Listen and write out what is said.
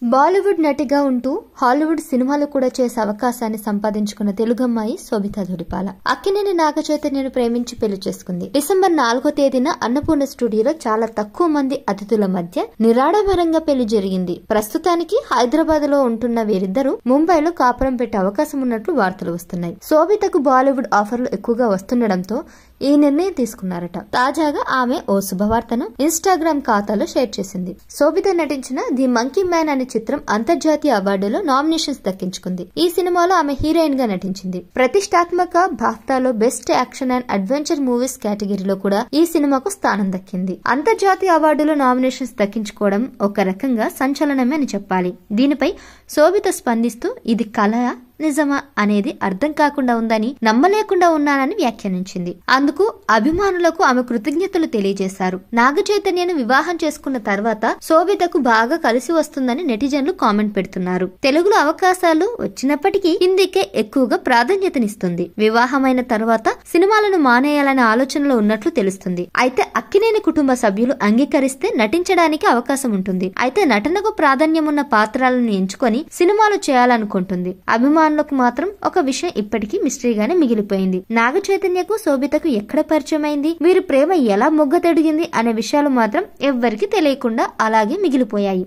బాలీవుడ్ నటిగా ఉంటూ హాలీవుడ్ సినిమాలు కూడా చేసే అవకాశాన్ని సంపాదించుకున్న తెలుగమ్మాయి శోభితా ధూళిపాల అక్కినేని నాగచైతన్యను ప్రేమించి పెళ్లి చేసుకుంది. డిసెంబర్ 4వ తేదీన అన్నపూర్ణ స్టూడియోలో చాలా తక్కువ మంది అతిథుల మధ్య నిరాడంబరంగా పెళ్లి జరిగింది. ప్రస్తుతానికి హైదరాబాద్ లో ఉంటున్న వీరిద్దరూ ముంబైలో కాపురం పెట్టే అవకాశం ఉన్నట్లు వార్తలు వస్తున్నాయి. శోభితకు బాలీవుడ్ ఆఫర్లు ఎక్కువగా వస్తుండటంతో ఈ నిర్ణయం తీసుకున్నారట. తాజాగా ఆమె ఓ శుభవార్తను ఇన్స్టాగ్రామ్ ఖాతాలో షేర్ చేసింది. శోభిత నటించిన ది మంకీ మ్యాన్ అనే చిత్రం అంతర్జాతీయ అవార్డులో నామినేషన్స్ దక్కించుకుంది. ఈ సినిమాలో ఆమె హీరోయిన్ గా నటించింది. ప్రతిష్టాత్మక బాఫ్టాలో best action and adventure movies కేటగిరీలో కూడా ఈ సినిమాకు స్థానం దక్కింది. అంతర్జాతీయ అవార్డులో నామినేషన్స్ దక్కించుకోవడం ఒక రకంగా సంచలనమే అని చెప్పాలి. దీనిపై శోభిత స్పందిస్తూ ఇది కళ నిజమా అనేది అర్థం కాకుండా ఉందని, నమ్మలేకుండా ఉన్నానని వ్యాఖ్యానించింది. అందుకు అభిమానులకు ఆమె కృతజ్ఞతలు తెలియజేశారు. నాగ చైతన్యను వివాహం చేసుకున్న తర్వాత శోభితకు బాగా కలిసి వస్తుందని నెటిజన్లు కామెంట్ పెడుతున్నారు. తెలుగులో అవకాశాలు వచ్చినప్పటికీ హిందీకే ఎక్కువగా ప్రాధాన్యతనిస్తుంది. వివాహమైన తర్వాత సినిమాలను మానేయాలనే ఆలోచనలో ఉన్నట్లు తెలుస్తుంది. అయితే అక్కినేని కుటుంబ సభ్యులు అంగీకరిస్తే నటించడానికి అవకాశం ఉంటుంది. అయితే నటనకు ప్రాధాన్యం ఉన్న పాత్రలను ఎంచుకొని సినిమాలు చేయాలనుకుంటుంది. అభిమానులకు మాత్రం ఒక విషయం ఇప్పటికీ మిస్టరీగానే మిగిలిపోయింది. నాగ చైతన్యకు శోభితకు ఎక్కడ పరిచయమైంది, వీరి ప్రేమ ఎలా మొగ్గతొడిగింది అనే విషయాలు మాత్రం ఎవ్వరికీ తెలియకుండా అలాగే మిగిలిపోయాయి.